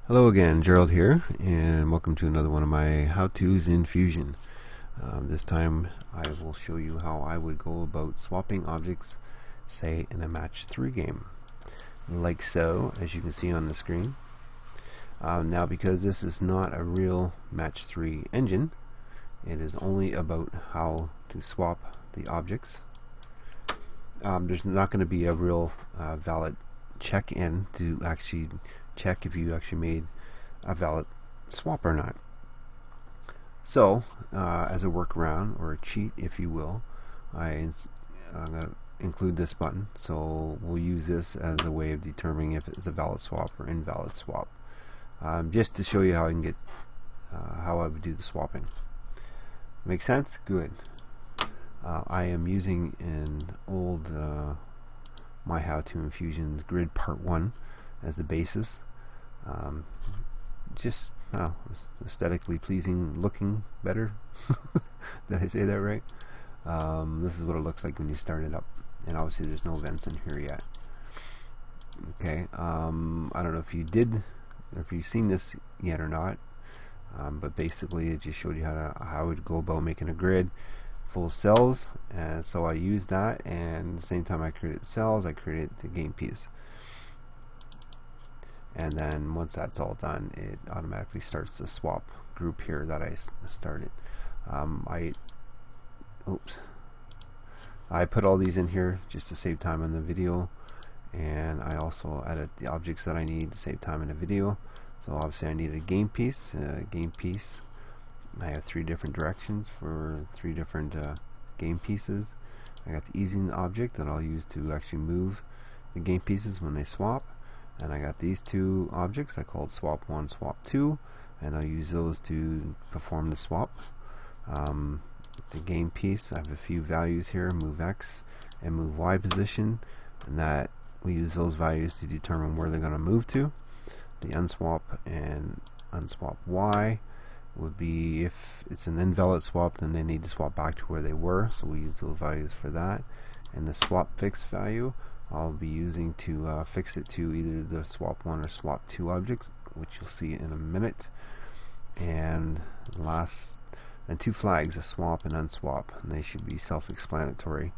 Hello again, Gerald here, and welcome to another one of my how-tos in Fusion. This time I will show you how I would go about swapping objects, say in a match 3 game, like so, as you can see on the screen. Now, because this is not a real match 3 engine, it is only about how to swap the objects. There's not going to be a real valid check-in to actually check if you actually made a valid swap or not. So, as a workaround or a cheat, if you will, I'm going to include this button. So we'll use this as a way of determining if it's a valid swap or invalid swap, just to show you how I can get how I would do the swapping. Make sense? Good. I am using an old My How To in Fusion's Grid Part 1 as the basis. Just aesthetically pleasing, looking better. Did I say that right? This is what it looks like when you start it up, and obviously there's no events in here yet. Okay, I don't know if you did, or if you've seen this yet or not, but basically it just showed you how I would go about making a grid full of cells, and so I used that, and at the same time I created cells, I created the game piece. And then once that's all done, it automatically starts the swap group here that I started. I put all these in here just to save time in the video, and I also added the objects that I need to save time in the video. So obviously I need a game piece. I have 3 different directions for 3 different game pieces. I got the easing object that I'll use to actually move the game pieces when they swap. And I got these 2 objects I called swap 1, swap 2, and I'll use those to perform the swap. The game piece, I have a few values here, move X and move Y position, and that we use those values to determine where they're going to move to. The unswap and unswap Y would be, if it's an invalid swap, then they need to swap back to where they were, so we use those values for that. And the swap fix value I'll be using to fix it to either the swap 1 or swap 2 objects, which you'll see in a minute. And 2 flags, a swap and unswap, and they should be self-explanatory.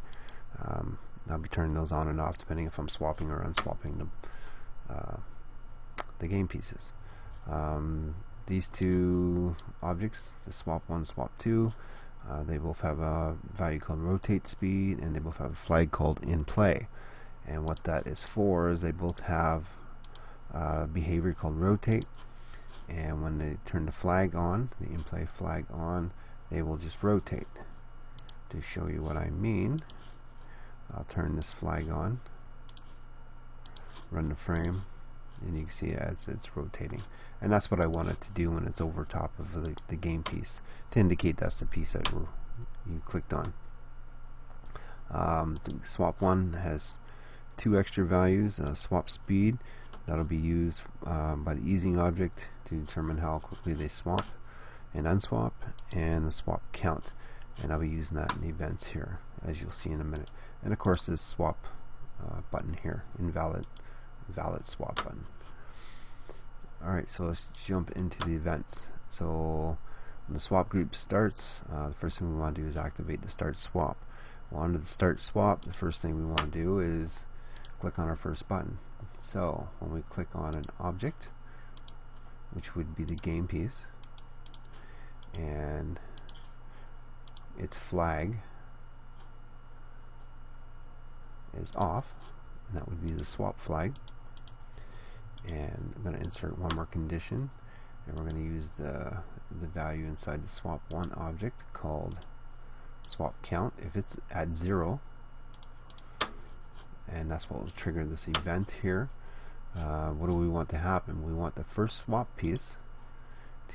I'll be turning those on and off depending if I'm swapping or unswapping the game pieces. These 2 objects, the swap 1, swap 2, they both have a value called rotate speed, and they both have a flag called in play. And what that is for is they both have a behavior called rotate, and when they turn the flag on, the in play flag on, they will just rotate. To show you what I mean, I'll turn this flag on, run the frame, and you can see as it's rotating. And that's what I want it to do when it's over top of the game piece, to indicate that's the piece that you clicked on. Swap 1 has 2 extra values, swap speed, that'll be used by the easing object to determine how quickly they swap and unswap, and the swap count, and I'll be using that in the events here, as you'll see in a minute. And of course this swap button here, valid swap button. Alright, so let's jump into the events. So when the swap group starts, the first thing we want to do is activate the start swap. Well, under the start swap, the first thing we want to do is click on our first button. So when we click on an object, which would be the game piece, and its flag is off, and that would be the swap flag. And I'm going to insert one more condition, and we're going to use the value inside the swap 1 object called swap count if it's at 0, and that's what will trigger this event here. What do we want to happen? We want the first swap piece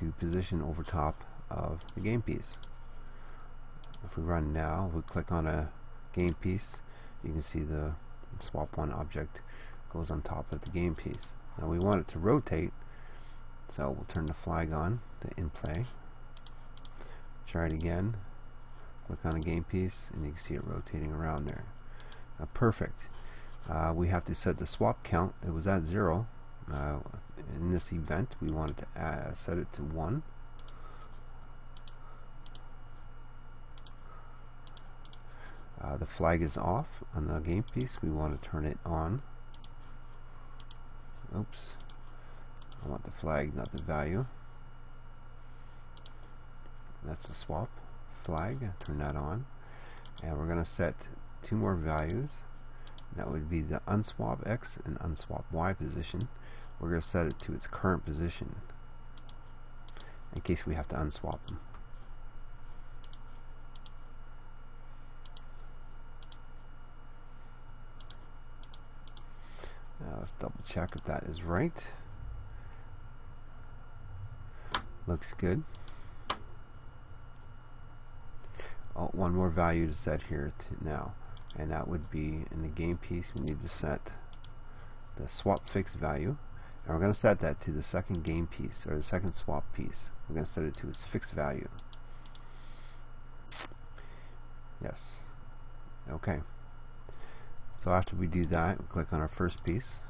to position over top of the game piece. If we run now, we click on a game piece, you can see the swap 1 object goes on top of the game piece. Now we want it to rotate, so we'll turn the flag on, the in play. Try it again, click on a game piece, and you can see it rotating around there. Perfect. We have to set the swap count. It was at 0. in this event we wanted to set it to 1. The flag is off on the game piece. We want to turn it on. Oops. I want the flag, not the value. That's the swap flag. Turn that on. And we're going to set 2 more values. That would be the unswap X and unswap Y position. We're going to set it to its current position in case we have to unswap them. Now let's double check if that is right. Looks good. Oh, one more value to set here now, and that would be in the game piece. We need to set the swap fix value, and we're going to set that to the second game piece, or the second swap piece. We're going to set it to its fixed value. Yes. Okay. So after we do that, we click on our first piece.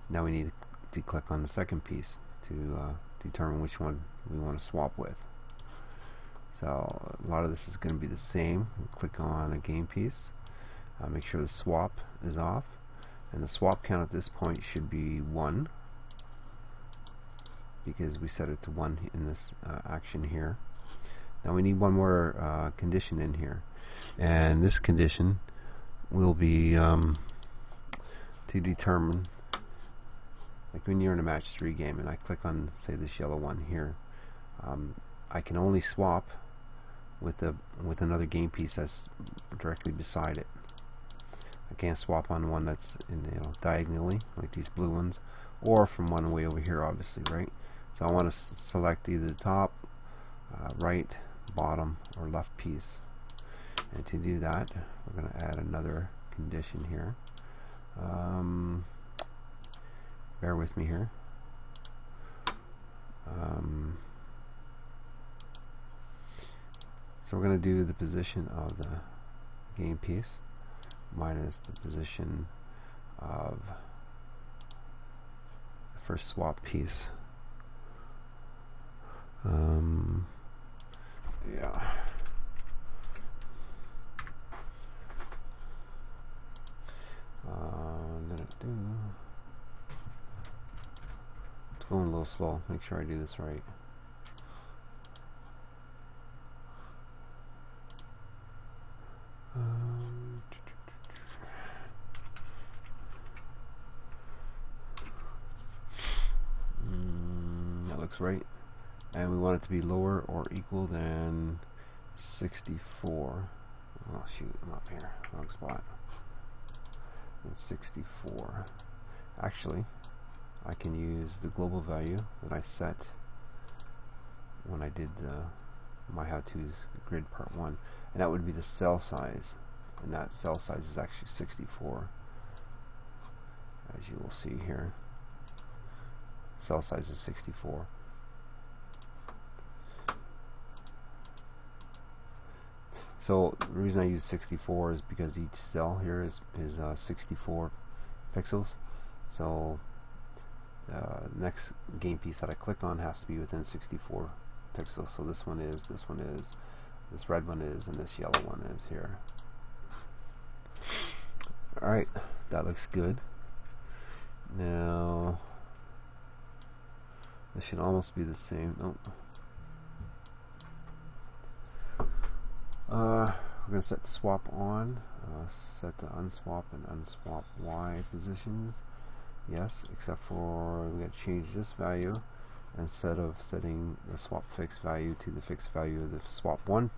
Now we need to click on the second piece to determine which one we want to swap with. So a lot of this is going to be the same. We'll click on a game piece. Make sure the swap is off, and the swap count at this point should be 1 because we set it to 1 in this action here. Now we need one more condition in here, and this condition will be to determine, like when you're in a match 3 game and I click on, say, this yellow one here, I can only swap with another game piece that's directly beside it. I can't swap on one that's in, diagonally, like these blue ones, or from one way over here, obviously, right? So I want to select either the top, right, bottom, or left piece. And to do that, we're going to add another condition here. Bear with me here. So we're going to do the position of the game piece minus the position of the first swap piece. Yeah. It's going a little slow. Make sure I do this right. That looks right. And we want it to be lower or equal than 64. Oh shoot, I'm up here. Wrong spot. It's 64. Actually, I can use the global value that I set when I did my how-tos grid part 1, and that would be the cell size, and that cell size is actually 64, as you will see here. Cell size is 64. So the reason I use 64 is because each cell here is 64 pixels. So the next game piece that I click on has to be within 64 pixels. So this one is, this red one is, and this yellow one is here. Alright, that looks good. Now this should almost be the same. Nope. We're going to set the swap on, set the unswap and unswap Y positions. Yes, except for we got to change this value. Instead of setting the swap fixed value to the fixed value of the swap 1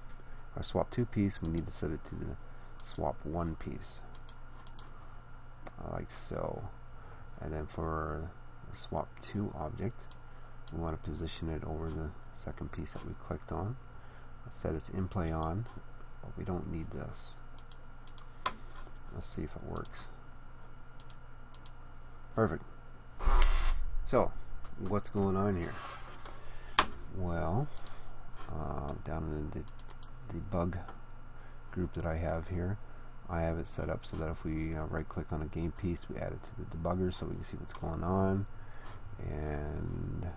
or swap 2 piece, we need to set it to the swap 1 piece, like so. And then for the swap 2 object, we want to position it over the second piece that we clicked on. Set its in play on, but we don't need this. Let's see if it works. Perfect. So what's going on here? Well, down in the debug group that I have here, I have it set up so that if we right click on a game piece, we add it to the debugger so we can see what's going on. and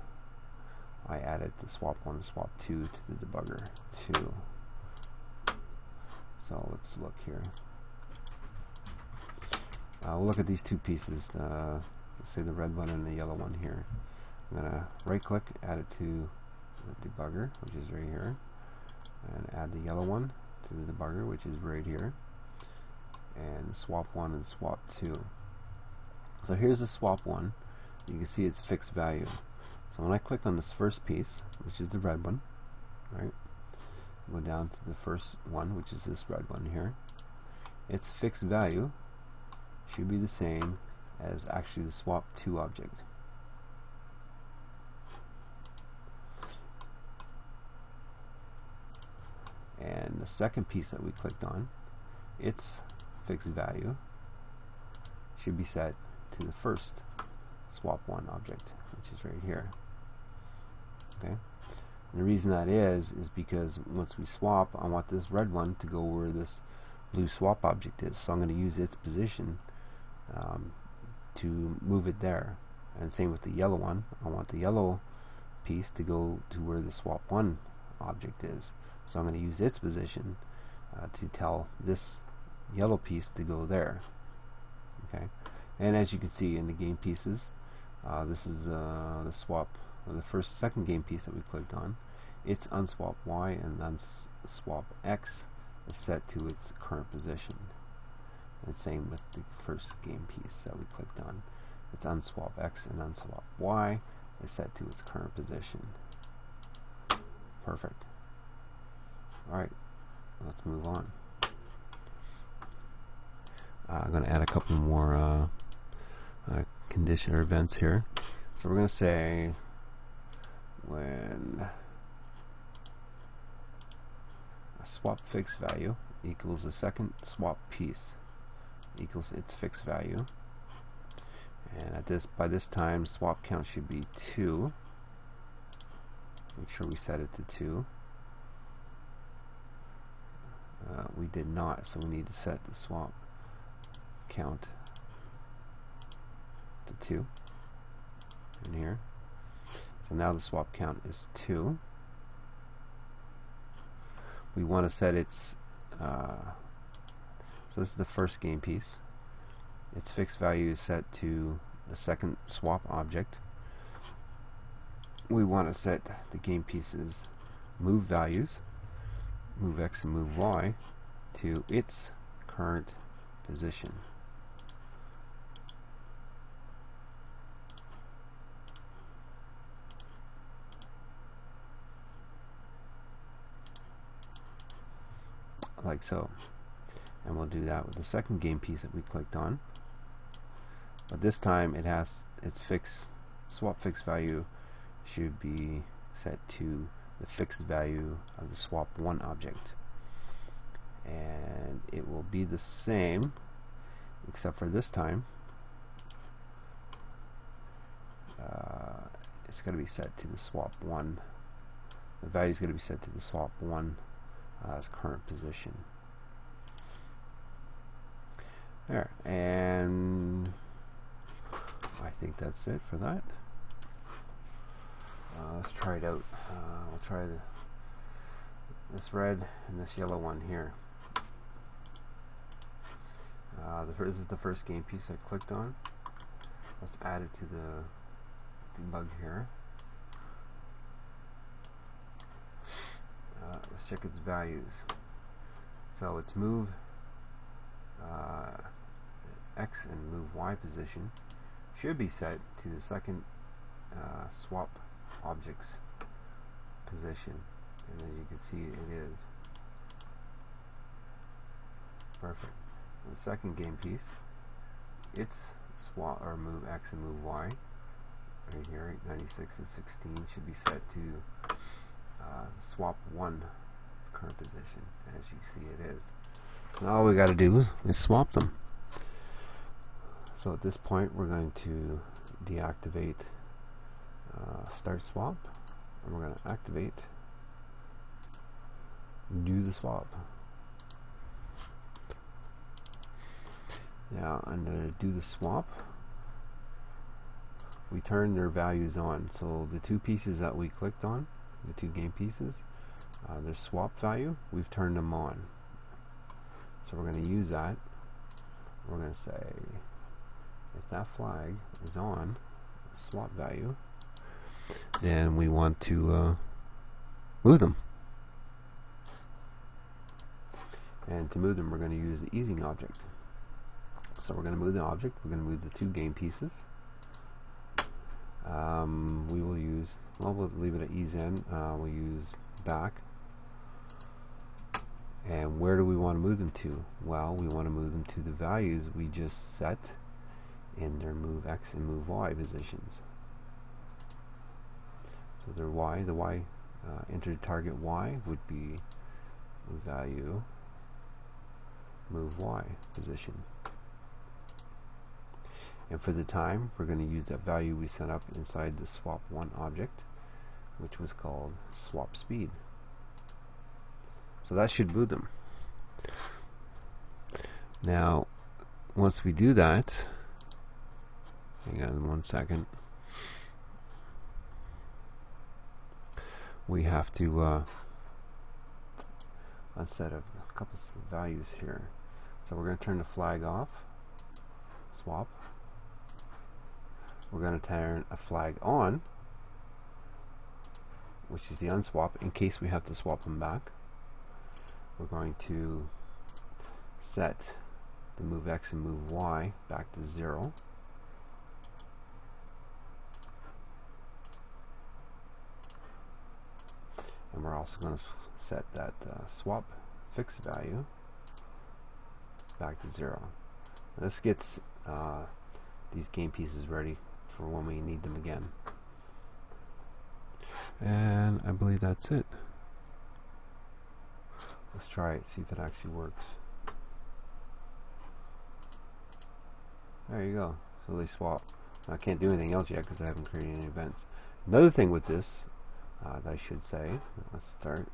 I added the swap 1 and swap 2 to the debugger too. So let's look here. We'll look at these two pieces. Let's say the red one and the yellow one here. I'm going to right click, add it to the debugger, which is right here, and add the yellow one to the debugger, which is right here, and swap 1 and swap 2. So here's the swap 1. You can see it's fixed value. So when I click on this first piece, which is the red one, right, go down to the first one, which is this red one here, its fixed value should be the same as actually the swap 2 object. And the second piece that we clicked on, its fixed value should be set to the first swap 1 object, which is right here. Okay, and the reason that is because once we swap, I want this red one to go where this blue swap object is, so I'm going to use its position to move it there. And same with the yellow one, I want the yellow piece to go to where the swap 1 object is, so I'm going to use its position to tell this yellow piece to go there. Okay, and as you can see in the game pieces, this is the swap, or the second game piece that we clicked on. Its unswap Y and unswap X is set to its current position. And same with the first game piece that we clicked on. Its unswap X and unswap Y is set to its current position. Perfect. Alright, let's move on. I'm going to add a couple more condition or events here. So we're going to say when a swap fixed value equals the second swap piece equals its fixed value, and by this time swap count should be 2. Make sure we set it to 2. We did not, so we need to set the swap count to 2 in here. So now the swap count is 2. We want to set its so this is the first game piece. Its fixed value is set to the second swap object. We want to set the game pieces move values, move X and move Y, to its current position. Like so. And we'll do that with the second game piece that we clicked on. But this time it has its swap fixed value should be set to the fixed value of the swap 1 object. And it will be the same, except for this time it's going to be set to the swap 1. The value is going to be set to the swap 1 as current position. There, and I think that's it for that. Let's try it out. We'll try this red and this yellow one here. This is the first game piece I clicked on. Let's add it to the debug here. Let's check its values. So its move X and move Y position should be set to the second swap object's position, and as you can see it is. Perfect. The second game piece, its swap or move X and move Y right here, 96 and 16, should be set to swap 1 current position, as you see it is. So all we got to do is swap them. So at this point we're going to deactivate start swap, and we're going to activate do the swap. Now under do the swap, we turn their values on. So the two pieces that we clicked on, the two game pieces, their swap value, we've turned them on. So we're going to use that. We're going to say if that flag is on, swap value, then we want to move them. And to move them, we're going to use the easing object. So we're going to move the object. We're going to move the two game pieces. We will use, well, we'll leave it at ease in. We'll use back. And where do we want to move them to? Well, we want to move them to the values we just set in their move X and move Y positions. So their Y, the Y, enter target Y would be value move Y position. And for the time, we're going to use that value we set up inside the swap 1 object, which was called swap speed. So that should move them. Now, once we do that, hang on 1 second, we have to unset a couple of values here. So we're going to turn the flag off, swap. We're going to turn a flag on, which is the unswap, in case we have to swap them back. We're going to set the move X and move Y back to 0. And we're also going to set that swap fixed value back to 0. Now this gets these game pieces ready for when we need them again. And I believe that's it. Let's try it, see if it actually works. There you go. So they swap. I can't do anything else yet because I haven't created any events. Another thing with this that I should say, let's start,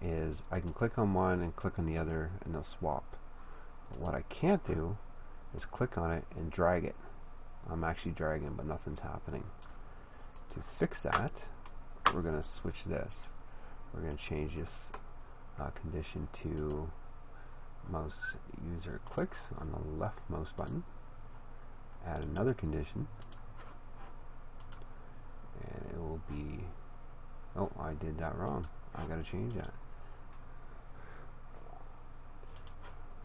is I can click on one and click on the other and they'll swap. But what I can't do is click on it and drag it. I'm actually dragging, but nothing's happening. To fix that, we're going to switch this. We're going to change this condition to mouse user clicks on the leftmost button. Add another condition, and it will be, oh, I did that wrong. I got to change that.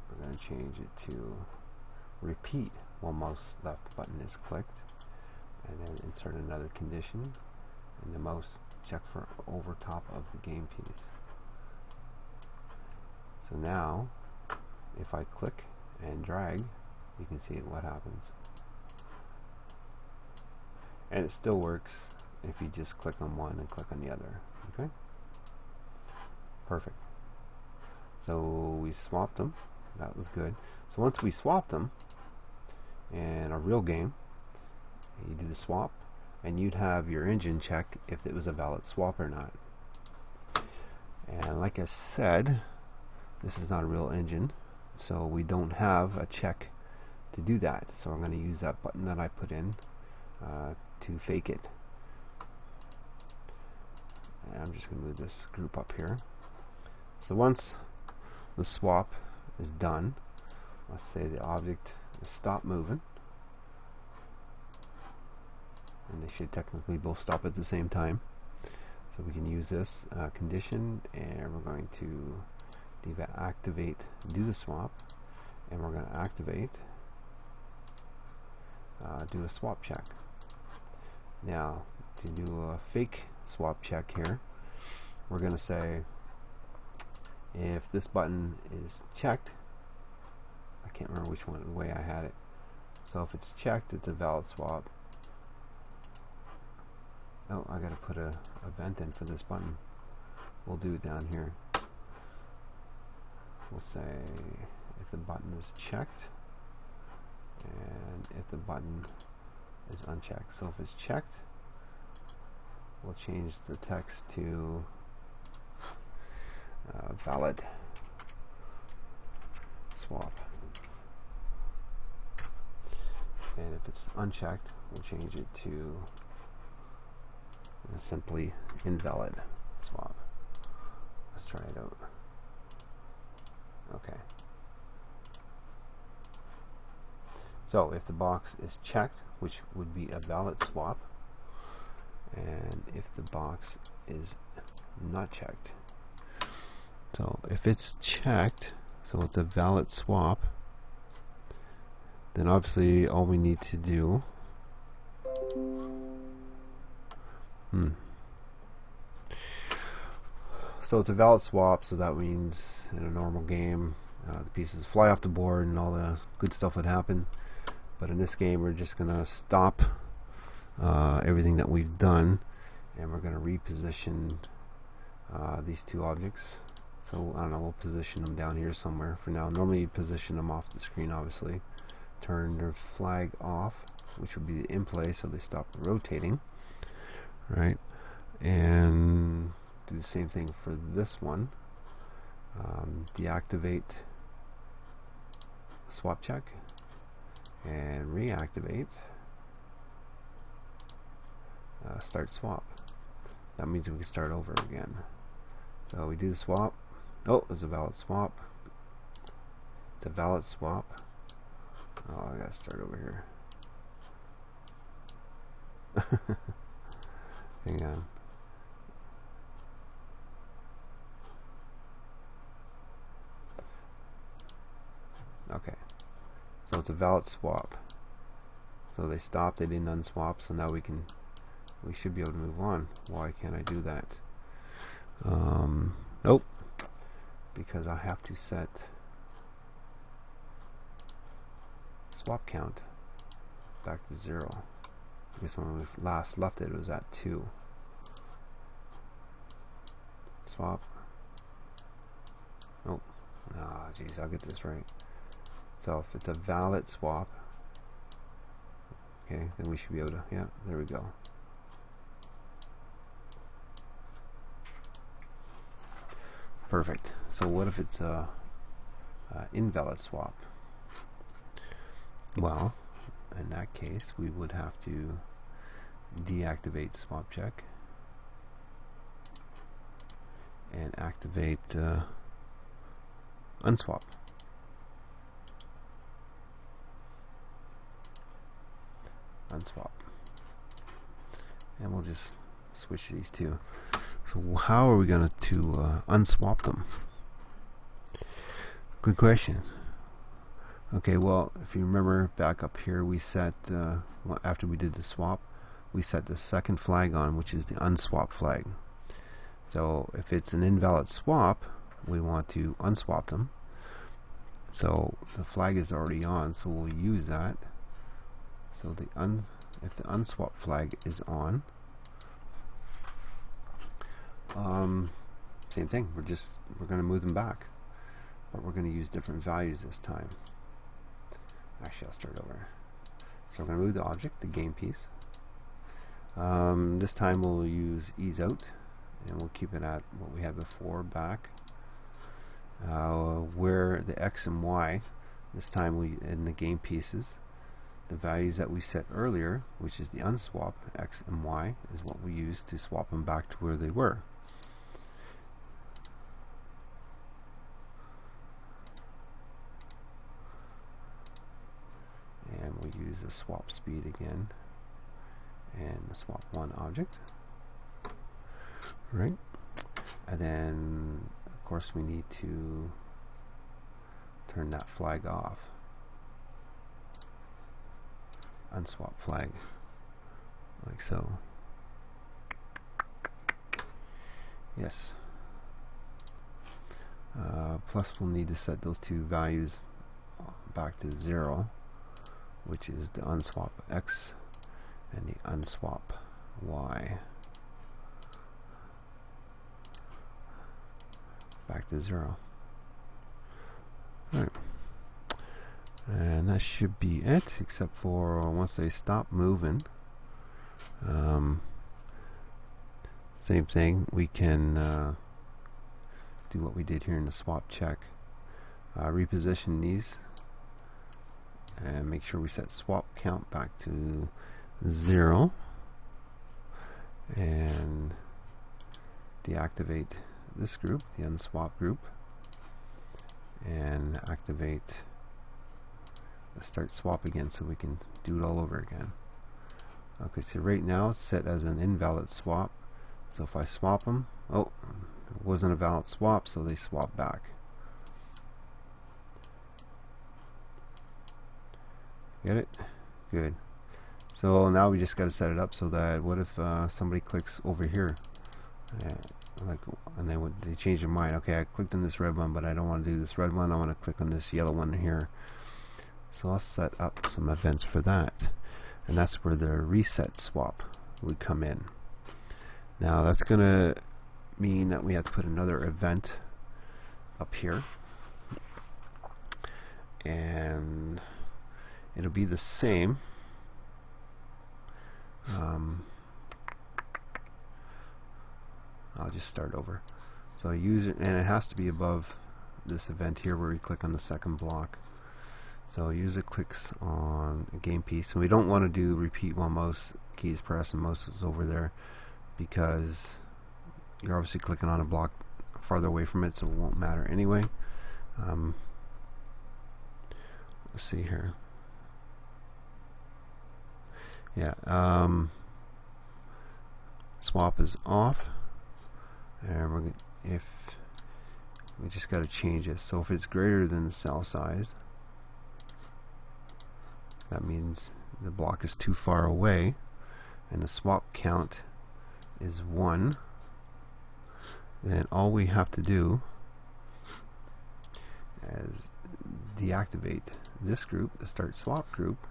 We're going to change it to repeat while mouse left button is clicked, and then insert another condition, and the mouse check for over top of the game piece. So now if I click and drag, you can see what happens. And it still works if you just click on one and click on the other. Okay? Perfect. So we swapped them. That was good. So once we swapped them in a real game, you do the swap, and you'd have your engine check if it was a valid swap or not. And like I said, this is not a real engine, so we don't have a check to do that. So I'm going to use that button that I put in to fake it. And I'm just going to move this group up here. So once the swap is done, let's say the object is stopped moving, and they should technically both stop at the same time. So we can use this condition, and we're going to activate do the swap, and we're going to activate do a swap check. Now to do a fake swap check here, we're going to say if this button is checked, I can't remember which one way I had it, so if it's checked, it's a valid swap. Oh, I gotta put a vent in for this button. We'll do it down here. We'll say if the button is checked and if the button is unchecked. So if it's checked, we'll change the text to valid swap. and if it's unchecked, we'll change it to simply Invalid Swap. Let's try it out. Okay. So if the box is checked, which would be a valid swap, and if the box is not checked. So if it's checked, so it's a valid swap, then obviously all we need to do so it's a valid swap, so that means in a normal game the pieces fly off the board and all the good stuff would happen. But in this game, we're just going to stop everything that we've done, and we're going to reposition these two objects. So I don't know, we'll position them down here somewhere for now. Normally you position them off the screen, obviously. Turn their flag off, which would be the in play, so they stop rotating. Right? And do the same thing for this one. Deactivate swap check and reactivate start swap. That means we can start over again. So we do the swap. Oh, it's a valid swap. It's a valid swap. Oh, I gotta start over here. Hang on. Okay. So it's a valid swap. So they stopped, they didn't unswap, so now we should be able to move on. Why can't I do that? Nope. Because I have to set swap count back to 0. I guess when we last left it was at 2. Swap. Oh, geez, I'll get this right. So if it's a valid swap, okay, then we should be able to, yeah, there we go. Perfect. So what if it's a invalid swap? Well, in that case, we would have to deactivate swap check and activate unswap. Unswap. And we'll just switch these two. So how are we going to unswap them? Good question. Okay, well, if you remember back up here, we set, after we did the swap, we set the second flag on, which is the unswap flag. So if it's an invalid swap, we want to unswap them. So the flag is already on, so we'll use that. So if the unswap flag is on, same thing. We're going to move them back, but we're going to use different values this time. Actually, I'll start over. So we're going to move the object, the game piece. This time we'll use ease out, and we'll keep it at what we had before, back. Where the X and Y, this time in the game pieces, the values that we set earlier, which is the unswap, X and Y, is what we use to swap them back to where they were. And we'll use the swap speed again and the swap one object. Right? And then of course we need to turn that flag off. Unswap flag, like so. Yes. Plus we'll need to set those two values back to 0, which is the unswap X and the unswap Y. Back to 0. Alright. And that should be it, except for once they stop moving. Same thing, we can do what we did here in the swap check. Reposition these and make sure we set swap count back to 0 and deactivate this group, the unswap group, and activate the start swap again so we can do it all over again. Okay, so right now it's set as an invalid swap, so if I swap them, oh, it wasn't a valid swap, so they swap back. Get it? Good. So now we just got to set it up so that what if somebody clicks over here, and they change their mind. Okay, I clicked on this red one, but I don't want to do this red one. I want to click on this yellow one here. So I'll set up some events for that, and that's where the reset swap would come in. Now that's going to mean that we have to put another event up here, and it'll be the same. I'll just start over. So user, and it has to be above this event here where we click on the second block. So user clicks on a game piece, and we don't want to do repeat while mouse key is pressed and mouse is over there, because you're obviously clicking on a block farther away from it, so it won't matter anyway. Let's see here. Yeah, swap is off, and we're if we just got to change it. So if it's greater than the cell size, that means the block is too far away, and the swap count is 1. Then all we have to do is deactivate this group, the start swap group,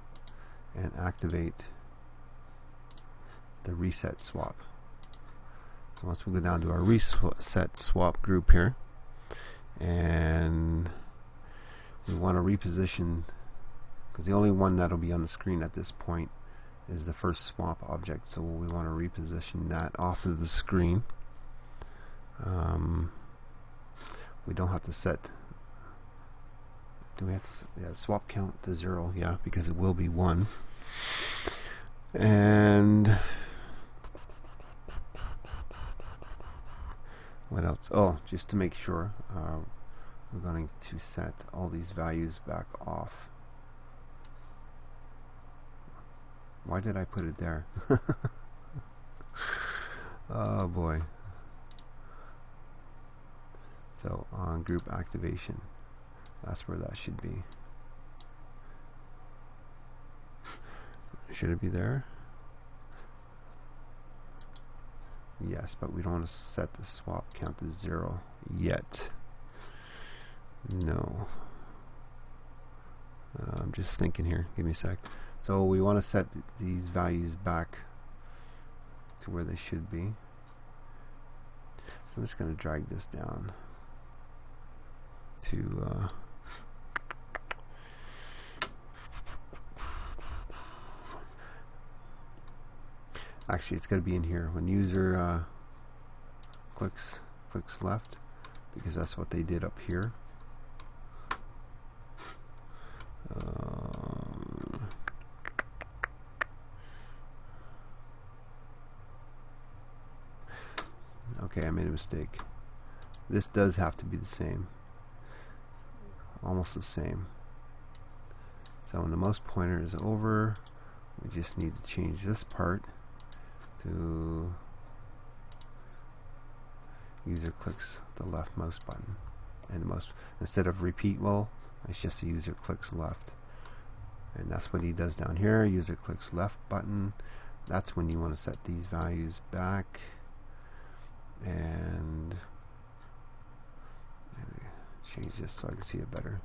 and activate the reset swap. So once we go down to our reset swap group here, and we want to reposition, because the only one that'll be on the screen at this point is the first swap object, so we want to reposition that off of the screen. We don't have to set, do we have to set, swap count to 0, yeah, because it will be 1. And what else? Oh, just to make sure, we're going to set all these values back off. Why did I put it there? Oh boy. So on group activation, that's where that should be. Should it be there? Yes, but we don't want to set the swap count to 0 yet. No. I'm just thinking here. Give me a sec. So we want to set these values back to where they should be. So I'm just going to drag this down to actually it's going to be in here when user clicks left, because that's what they did up here. Okay, I made a mistake. This does have to be the same, almost the same. So when the mouse pointer is over, we just need to change this part to user clicks the left mouse button, and the mouse, instead of repeat well, it's just a user clicks left, and that's what he does down here. User clicks left button. That's when you want to set these values back, and change this so I can see it better.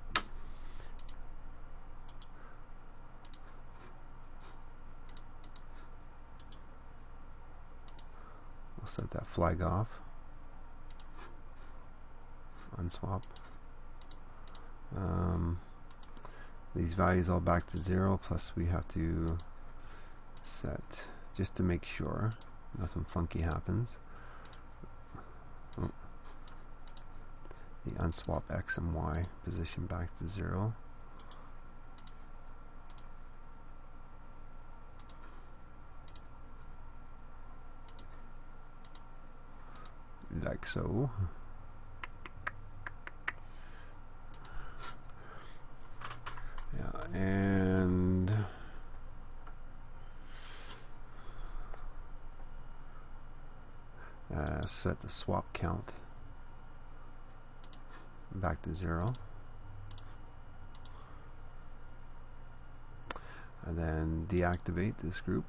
We'll set that flag off. Unswap. These values all back to 0, plus we have to set, just to make sure nothing funky happens, the unswap X and Y position back to 0. like so. Yeah, and set the swap count back to 0, and then deactivate this group,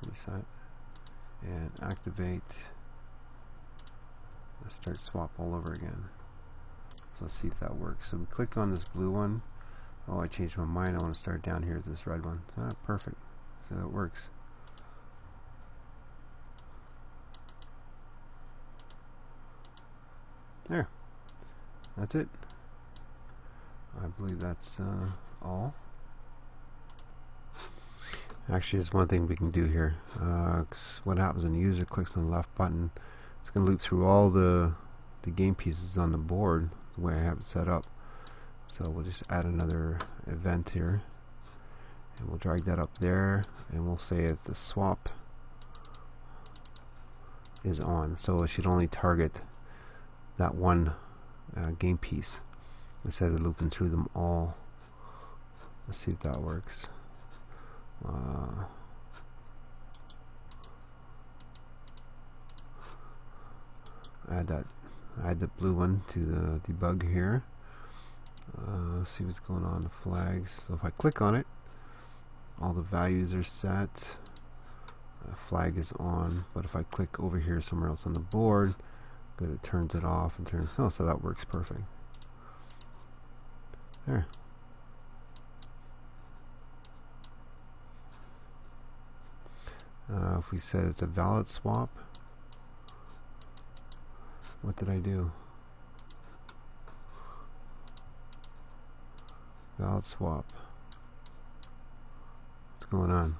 reset, and activate, start swap all over again. So let's see if that works. So we click on this blue one. Oh, I changed my mind. I want to start down here with this red one. Ah, perfect. So that works. There. That's it. I believe that's all. Actually, there's one thing we can do here. What happens when the user clicks on the left button, it's going to loop through all the game pieces on the board the way I have it set up. So we'll just add another event here, and we'll drag that up there, and we'll say if the swap is on, so it should only target that one game piece instead of looping through them all. Let's see if that works. Add the blue one to the debug here. See what's going on the flags. So if I click on it, all the values are set. Flag is on, but if I click over here somewhere else on the board, good, it turns it off and turns. Oh, so that works perfect. There. If we said it's a valid swap, what did I do? Valid swap. What's going on?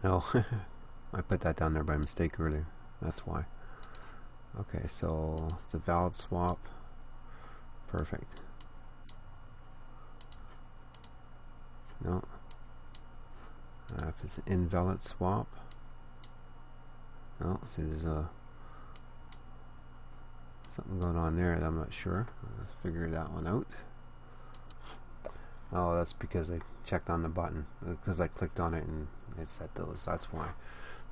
No, I put that down there by mistake earlier. That's why. Okay, so it's a valid swap. Perfect. No. If it's an invalid swap. No, see there's something going on there that I'm not sure. Let's figure that one out. Oh, that's because I checked on the button. Because I clicked on it and it set those. That's why.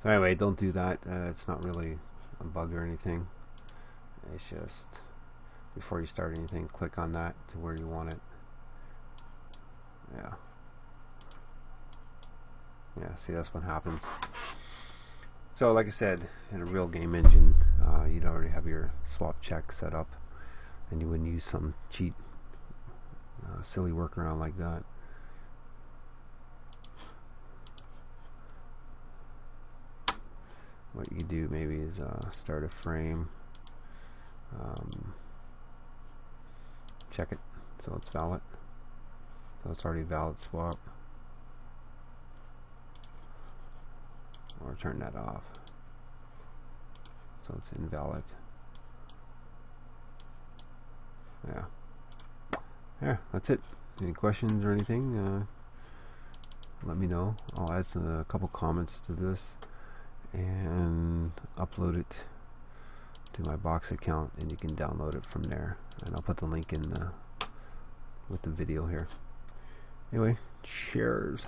So anyway, don't do that. It's not really a bug or anything. It's just before you start anything, click on that to where you want it. Yeah. Yeah, see, that's what happens. So like I said, in a real game engine, you'd already have your swap check set up, and you wouldn't use some cheat silly workaround like that. What you could do maybe is start a frame, check it so it's valid, so it's already valid swap, or turn that off so it's invalid. Yeah. Yeah, that's it. Any questions or anything, let me know. I'll add a couple comments to this and upload it to my Box account, and you can download it from there, and I'll put the link in with the video here. Anyway, cheers.